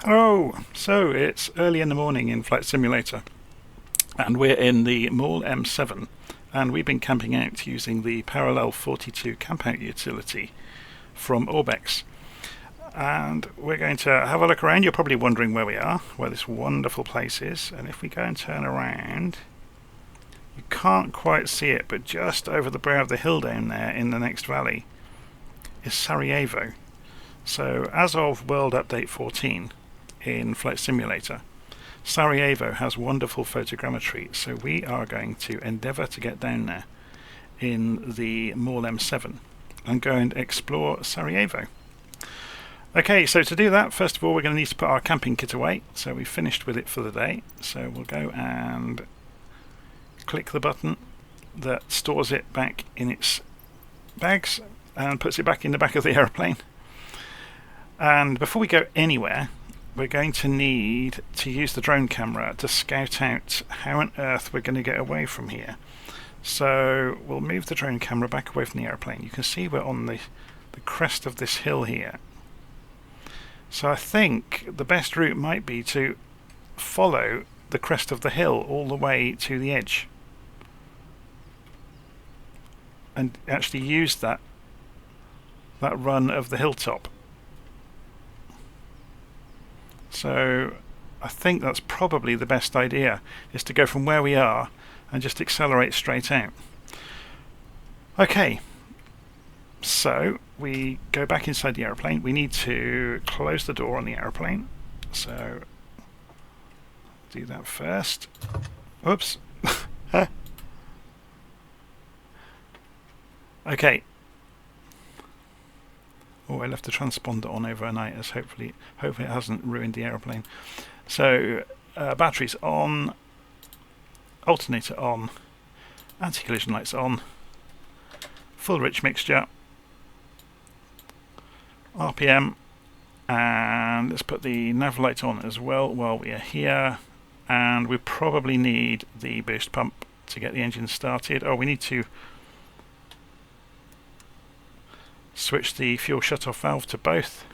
Hello! So it's early in the morning in Flight Simulator, and we're in the Mall M7, and we've been camping out using the Parallel 42 campout utility from Orbex. And we're going to have a look around. You're probably wondering where we are, where this wonderful place is, and if we go and turn around, you can't quite see it, but just over the brow of the hill down there in the next valley is Sarajevo. So as of World Update 14 in Flight Simulator, Sarajevo has wonderful photogrammetry, so we are going to endeavour to get down there in the Mall M7 and go and explore Sarajevo. Okay, so to do that, first of all we're going to need to put our camping kit away, so we've finished with it for the day. So we'll go and click the button that stores it back in its bags and puts it back in the back of the aeroplane. And before we go anywhere, we're going to need to use the drone camera to scout out how on earth we're going to get away from here. So we'll move the drone camera back away from the airplane. You can see we're on the crest of this hill here. So I think the best route might be to follow the crest of the hill all the way to the edge and actually use that run of the hilltop. So I think that's probably the best idea, is to go from where we are and just accelerate straight out. Okay, so we go back inside the aeroplane. We need to close the door on the aeroplane, so do that first. Oops. Okay. Oh, I left the transponder on overnight, as hopefully it hasn't ruined the aeroplane. So batteries on, alternator on, anti-collision lights on, full rich mixture, RPM, and let's put the nav light on as well while we are here. And we probably need the boost pump to get the engine started. Oh, we need to switch the fuel shut-off valve to both.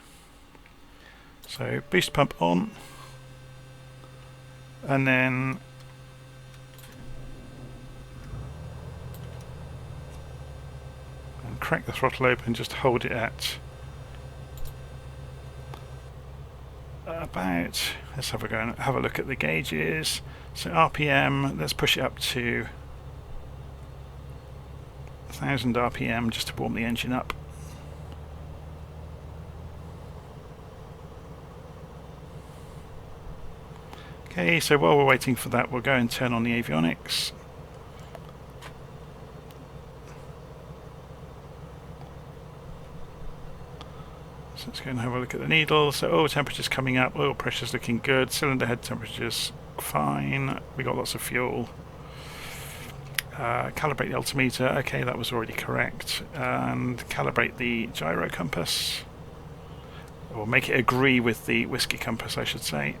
So boost pump on, and then crack the throttle open, just hold it at about, let's have a go and have a look at the gauges. So RPM, let's push it up to 1000 RPM just to warm the engine up. Okay, so while we're waiting for that, we'll go and turn on the avionics. So let's go and have a look at the needle. So oil temperature's coming up, oil pressure's looking good, cylinder head temperature's fine, we got lots of fuel. Calibrate the altimeter, okay, that was already correct. And calibrate the gyro compass, or make it agree with the whiskey compass, I should say.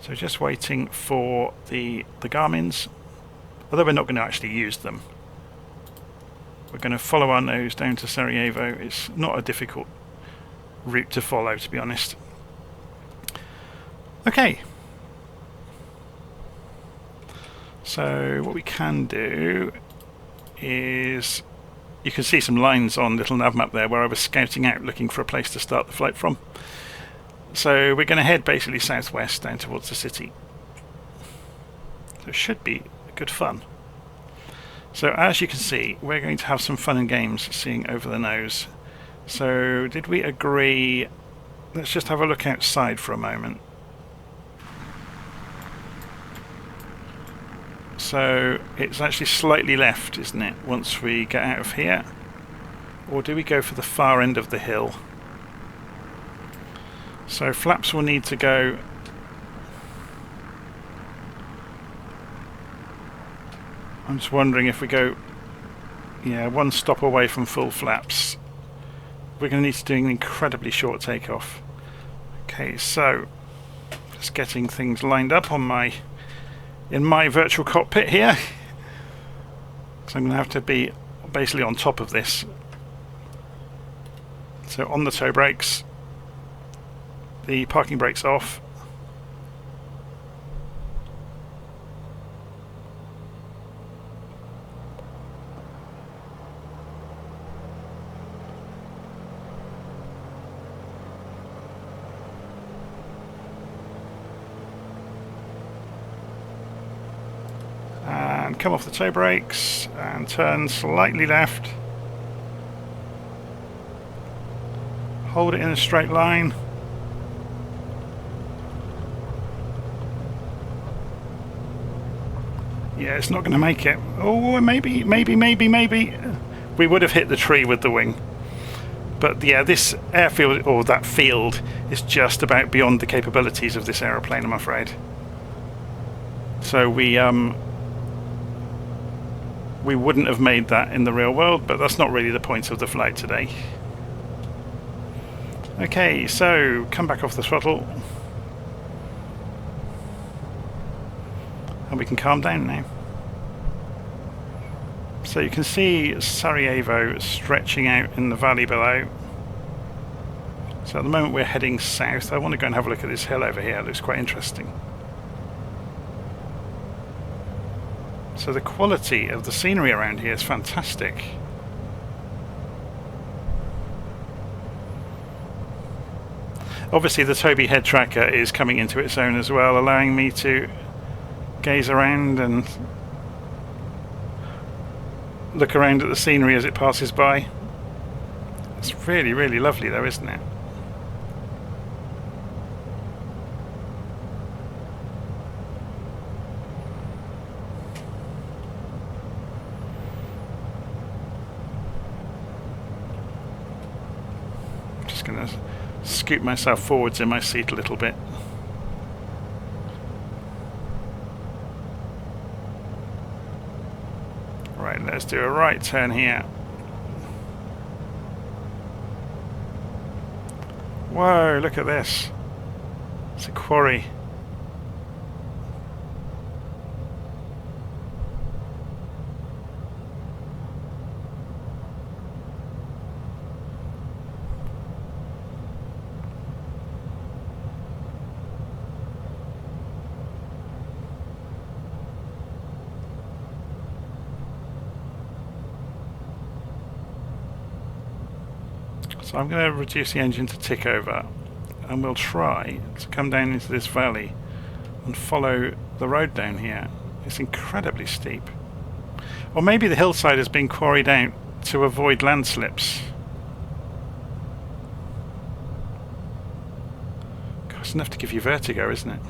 So just waiting for the Garmin's, although we're not going to actually use them. We're going to follow our nose down to Sarajevo. It's not a difficult route to follow, to be honest. Okay. So what we can do is, you can see some lines on LittleNavMap there where I was scouting out looking for a place to start the flight from. So we're going to head basically southwest down towards the city. So it should be good fun. So as you can see, we're going to have some fun and games seeing over the nose. So did we agree? Let's just have a look outside for a moment. So it's actually slightly left, isn't it, once we get out of here? Or do we go for the far end of the hill? So flaps will need to go I'm just wondering if we go one stop away from full flaps, we're going to need to do an incredibly short takeoff. Okay, so just getting things lined up on in my virtual cockpit here. So I'm going to have to be basically on top of this. So on the toe brakes, the parking brakes off. And come off the toe brakes and turn slightly left. Hold it in a straight line. Yeah, it's not going to make it. Oh, maybe. We would have hit the tree with the wing. But yeah, this airfield, or that field, is just about beyond the capabilities of this aeroplane, I'm afraid. So we wouldn't have made that in the real world, but that's not really the point of the flight today. Okay, so come back off the throttle. And we can calm down now. So you can see Sarajevo stretching out in the valley below. So at the moment we're heading south. I want to go and have a look at this hill over here. It looks quite interesting. So the quality of the scenery around here is fantastic. Obviously the Tobii Head Tracker is coming into its own as well, allowing me to gaze around and look around at the scenery as it passes by. It's really, really lovely though, isn't it? I'm just going to scoot myself forwards in my seat a little bit. Right, let's do a right turn here. Whoa, look at this. It's a quarry. So I'm going to reduce the engine to tick over, and we'll try to come down into this valley and follow the road down here. It's incredibly steep. Or maybe the hillside has been quarried out to avoid landslips. God, it's enough to give you vertigo, isn't it?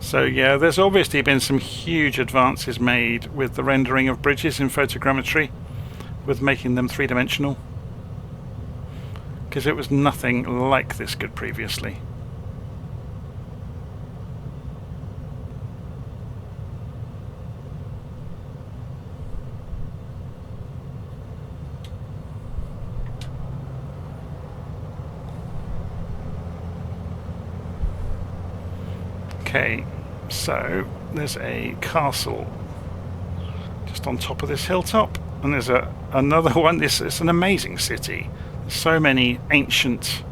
So yeah, there's obviously been some huge advances made with the rendering of bridges in photogrammetry, with making them three-dimensional, because it was nothing like this good previously. Okay, so there's a castle just on top of this hilltop, and there's another one. This is an amazing city. There's so many ancient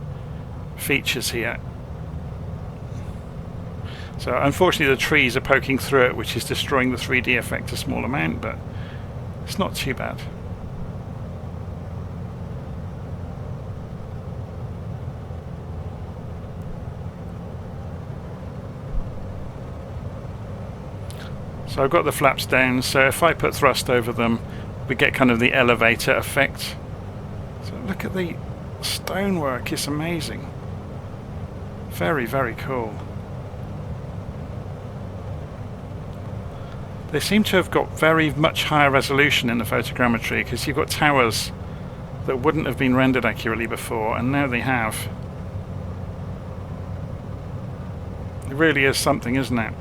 features here. So unfortunately the trees are poking through it, which is destroying the 3D effect a small amount, but it's not too bad. So I've got the flaps down, so if I put thrust over them, we get kind of the elevator effect. So look at the stonework, it's amazing. Very, very cool. They seem to have got very much higher resolution in the photogrammetry, because you've got towers that wouldn't have been rendered accurately before, and now they have. It really is something, isn't it?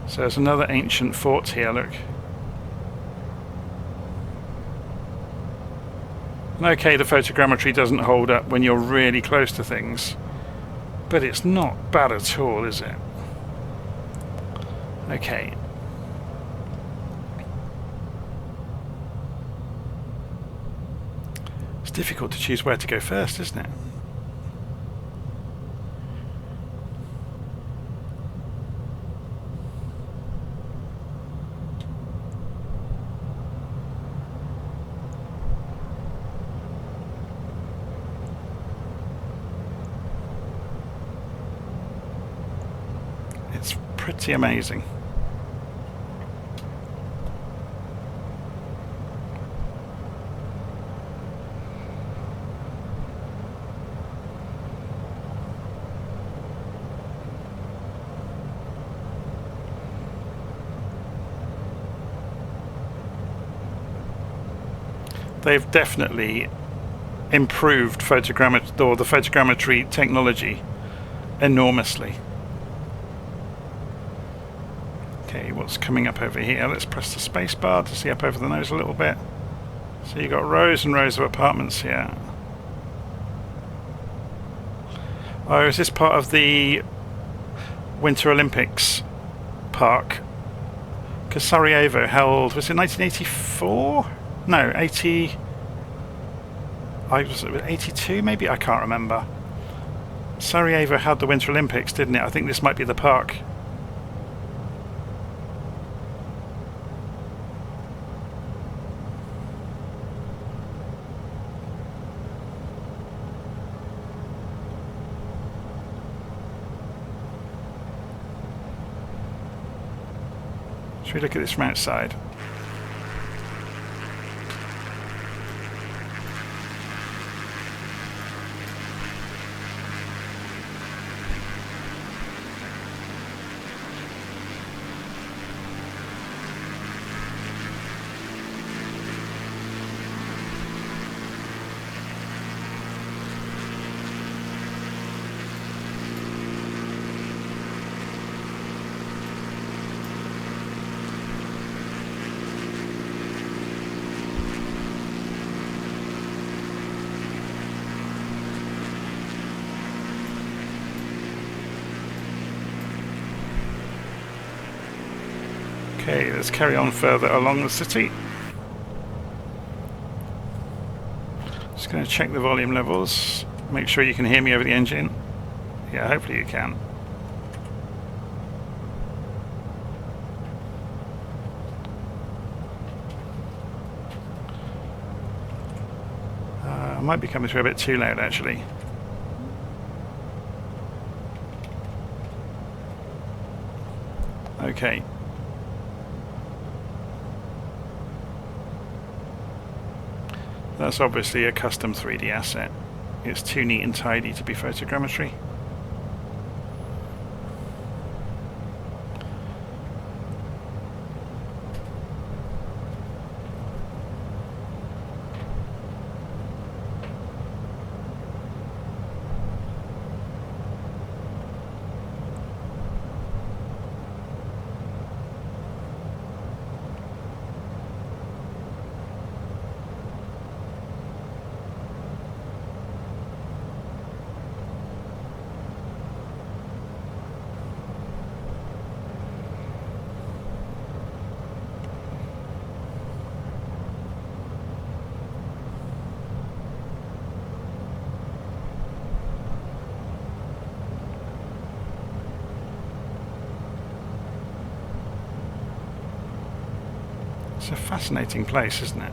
So there's another ancient fort here, look. And okay, the photogrammetry doesn't hold up when you're really close to things, but it's not bad at all, is it? Okay. It's difficult to choose where to go first, isn't it? It's pretty amazing. They've definitely improved the photogrammetry technology enormously. Okay, what's coming up over here? Let's press the space bar to see up over the nose a little bit. So you've got rows and rows of apartments here. Oh, is this part of the Winter Olympics park? Because Sarajevo held, was it 1984? No, 80... was it 82 maybe? I can't remember. Sarajevo had the Winter Olympics, didn't it? I think this might be the park. Should we look at this from outside? Okay, let's carry on further along the city. Just going to check the volume levels, make sure you can hear me over the engine. Yeah, hopefully you can. I might be coming through a bit too loud actually. Okay. That's obviously a custom 3D asset. It's too neat and tidy to be photogrammetry. It's a fascinating place, isn't it?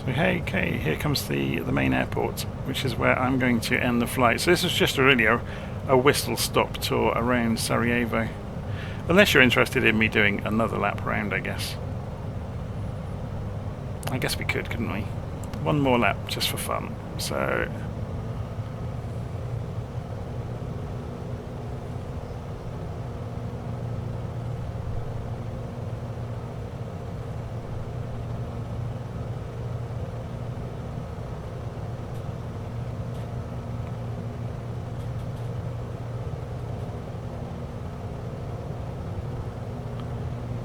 So hey, okay, here comes the main airport, which is where I'm going to end the flight. So this is just really a whistle-stop tour around Sarajevo. Unless you're interested in me doing another lap round, I guess. I guess we could, couldn't we? One more lap, just for fun. So...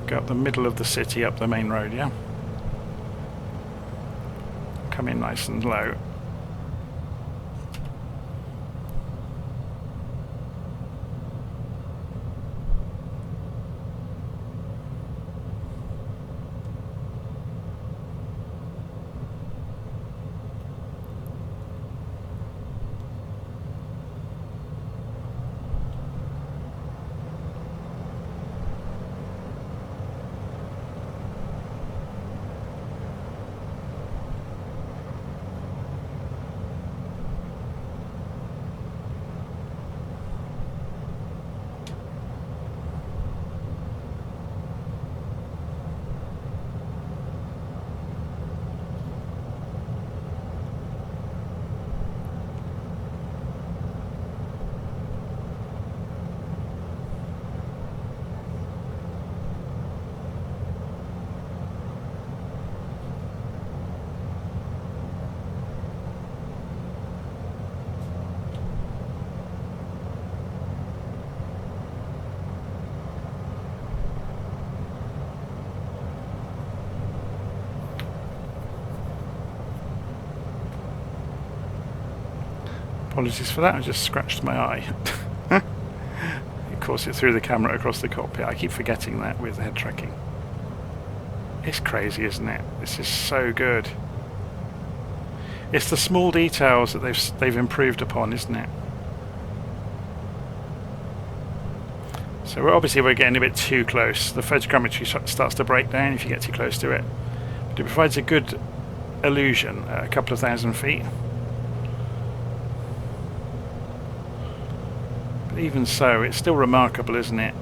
go up the middle of the city, up the main road, yeah? Come in nice and low. Apologies for that, I just scratched my eye. Of course, it threw the camera across the cockpit. I keep forgetting that with head tracking. It's crazy, isn't it? This is so good. It's the small details that they've improved upon, isn't it? So we're getting a bit too close. The photogrammetry starts to break down if you get too close to it. But it provides a good illusion at a couple of thousand feet. Even so, it's still remarkable, isn't it,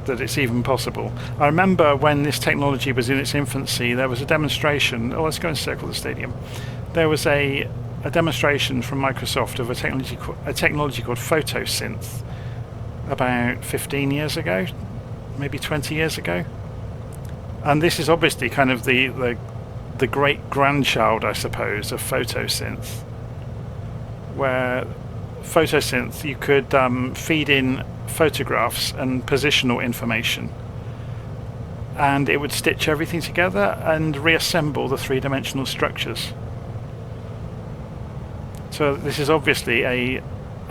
that it's even possible. I remember when this technology was in its infancy, there was a demonstration. Oh, let's go and circle the stadium. There was a demonstration from Microsoft of a technology called photosynth about 15 years ago, maybe 20 years ago. And this is obviously kind of the great grandchild, I suppose, of photosynth, where photosynth, you could feed in photographs and positional information, and it would stitch everything together and reassemble the three-dimensional structures. So this is obviously a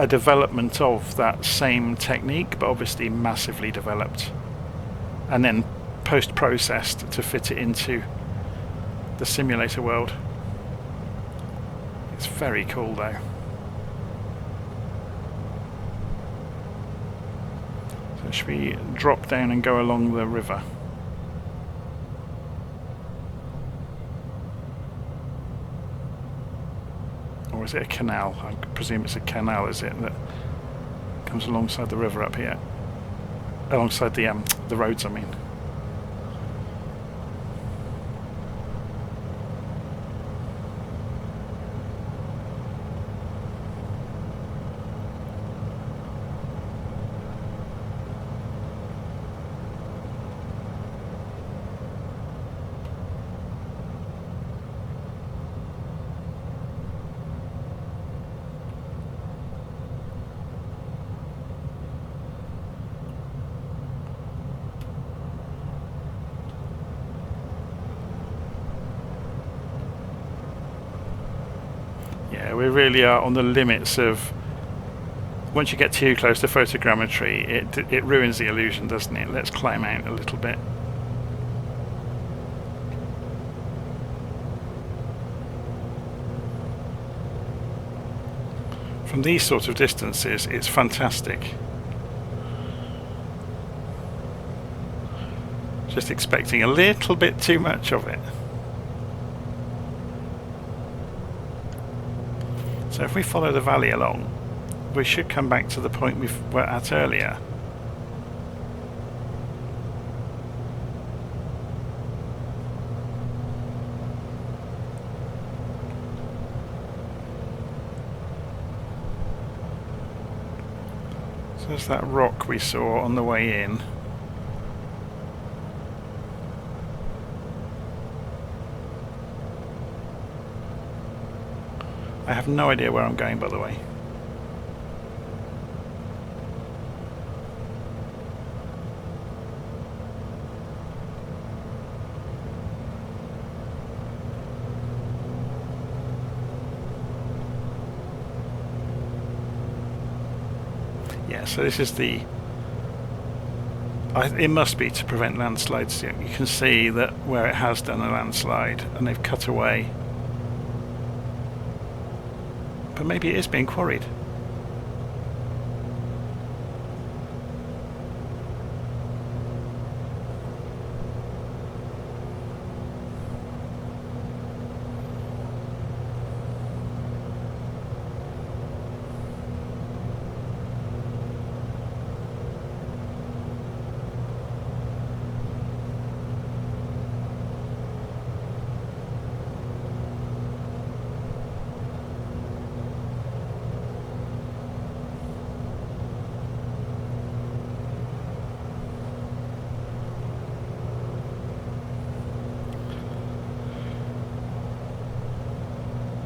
development of that same technique, but obviously massively developed and then post-processed to fit it into the simulator world. It's very cool though. Should we drop down and go along the river? Or is it a canal? I presume it's a canal, is it, that comes alongside the river up here? Alongside the roads, I mean. Yeah, we really are on the limits of... Once you get too close to photogrammetry, it ruins the illusion, doesn't it? Let's climb out a little bit. From these sort of distances, it's fantastic. Just expecting a little bit too much of it. So if we follow the valley along, we should come back to the point we were at earlier. So there's that rock we saw on the way in. I have no idea where I'm going, by the way. Yeah, so this is the... it must be to prevent landslides. You can see that where it has done a landslide and they've cut away. But maybe it is being quarried.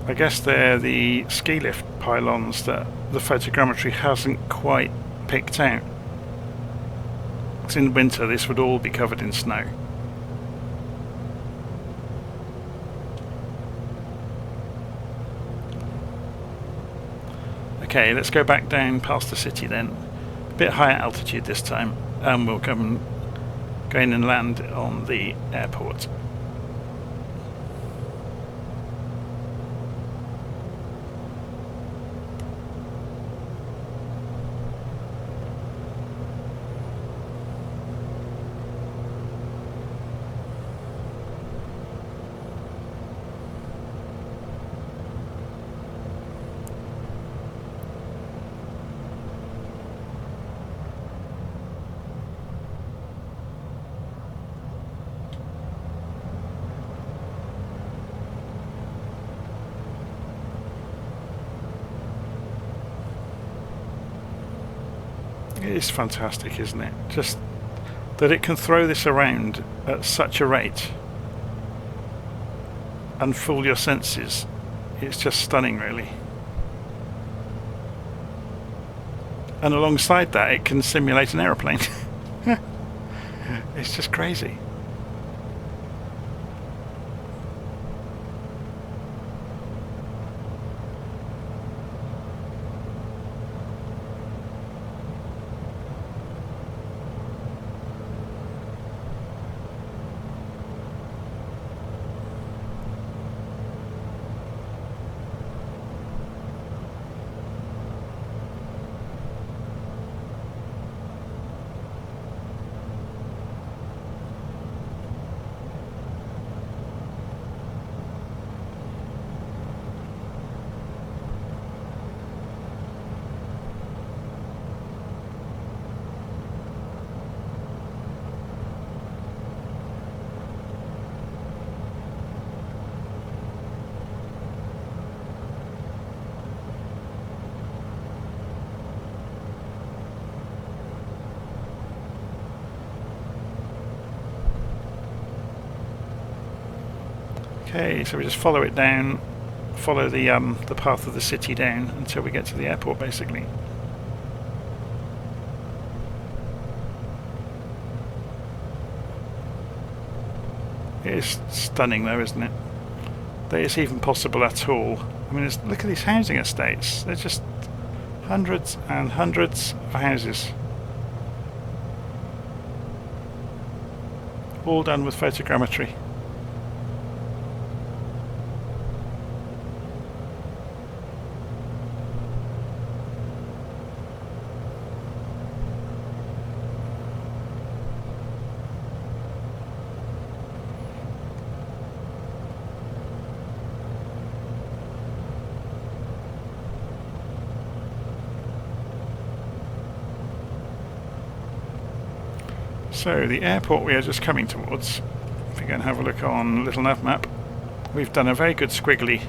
I guess they're the ski lift pylons that the photogrammetry hasn't quite picked out. Because in winter this would all be covered in snow. Okay, let's go back down past the city then. A bit higher altitude this time, and we'll go in and land on the airport. It is fantastic, isn't it? Just that it can throw this around at such a rate and fool your senses. It's just stunning, really. And alongside that, it can simulate an aeroplane. It's just crazy. Okay, so we just follow it down, follow the path of the city down until we get to the airport, basically. It is stunning, though, isn't it? That it's even possible at all. I mean, look at these housing estates. They're just hundreds and hundreds of houses, all done with photogrammetry. So the airport we are just coming towards, if you go and have a look on LittleNavMap, we've done a very good squiggly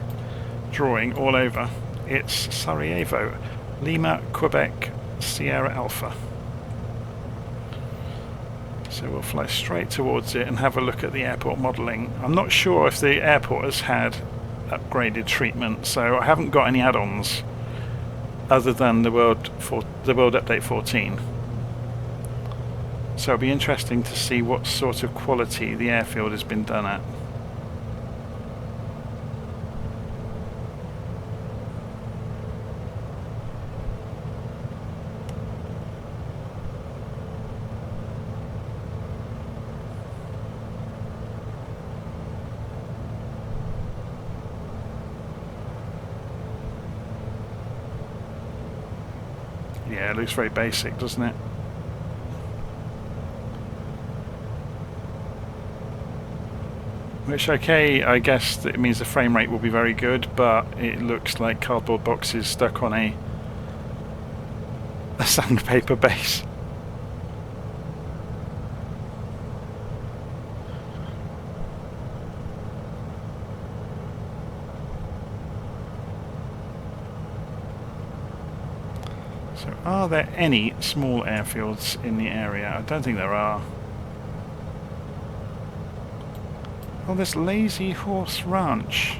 drawing all over. It's Sarajevo, Lima, Quebec, Sierra Alpha. So we'll fly straight towards it and have a look at the airport modelling. I'm not sure if the airport has had upgraded treatment, so I haven't got any add-ons other than the World Update 14. So it'll be interesting to see what sort of quality the airfield has been done at. Yeah, it looks very basic, doesn't it? Which, okay, I guess it means the frame rate will be very good, but it looks like cardboard boxes stuck on a sandpaper base. So are there any small airfields in the area? I don't think there are. Oh, there's Lazy Horse Ranch.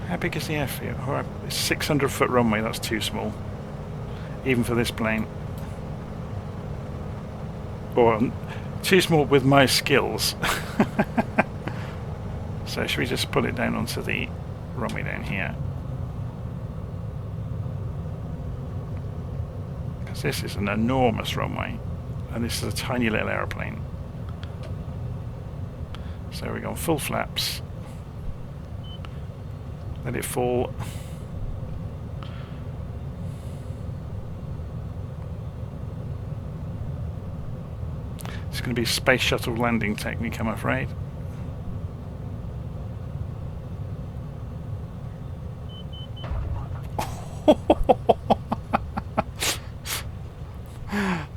How big is the airfield? Oh, it's 600-foot runway, that's too small. Even for this plane. Or too small with my skills. So should we just put it down onto the runway down here? Because this is an enormous runway. And this is a tiny little aeroplane. So we're going full flaps. Let it fall. It's going to be space shuttle landing technique, I'm afraid.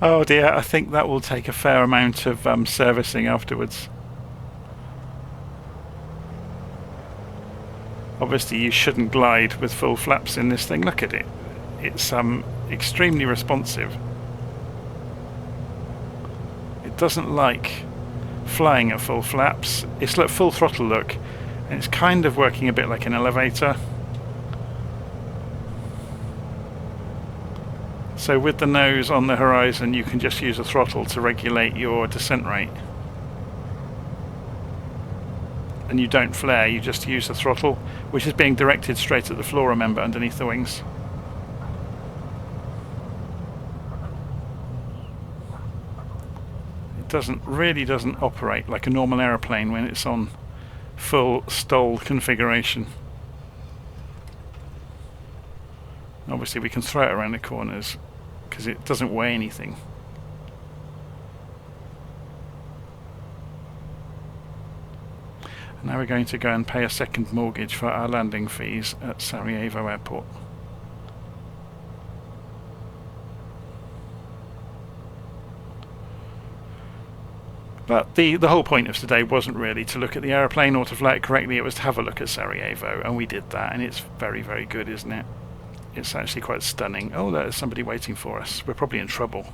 Oh dear, I think that will take a fair amount of servicing afterwards. Obviously you shouldn't glide with full flaps in this thing. Look at it. It's extremely responsive. It doesn't like flying at full flaps. It's like full throttle look, and it's kind of working a bit like an elevator. So with the nose on the horizon, you can just use a throttle to regulate your descent rate. And you don't flare, you just use the throttle, which is being directed straight at the floor, remember, underneath the wings. It really doesn't operate like a normal aeroplane when it's on full stall configuration. Obviously we can throw it around the corners because it doesn't weigh anything. Now we're going to go and pay a second mortgage for our landing fees at Sarajevo Airport. But the whole point of today wasn't really to look at the aeroplane or to fly it correctly, it was to have a look at Sarajevo, and we did that, and it's very, very good, isn't it? It's actually quite stunning. Oh, there's somebody waiting for us. We're probably in trouble.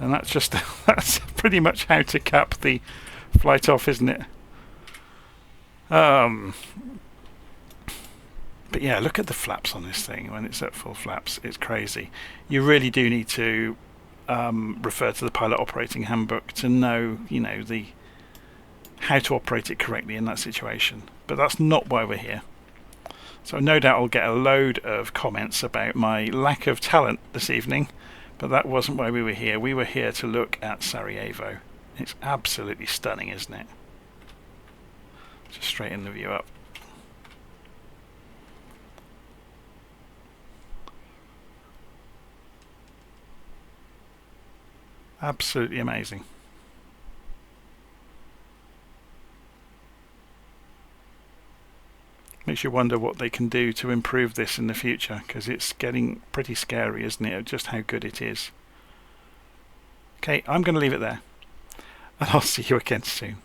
And that's just that's pretty much how to cap the flight off, isn't it? But yeah, look at the flaps on this thing when it's at full flaps. It's crazy. You really do need to refer to the pilot operating handbook to know, you know, how to operate it correctly in that situation. But that's not why we're here. So no doubt I'll get a load of comments about my lack of talent this evening. But that wasn't why we were here. We were here to look at Sarajevo. It's absolutely stunning, isn't it? Just straighten the view up. Absolutely amazing. makes you wonder what they can do to improve this in the future, because it's getting pretty scary, isn't it, just how good it is. Okay, I'm going to leave it there, and I'll see you again soon.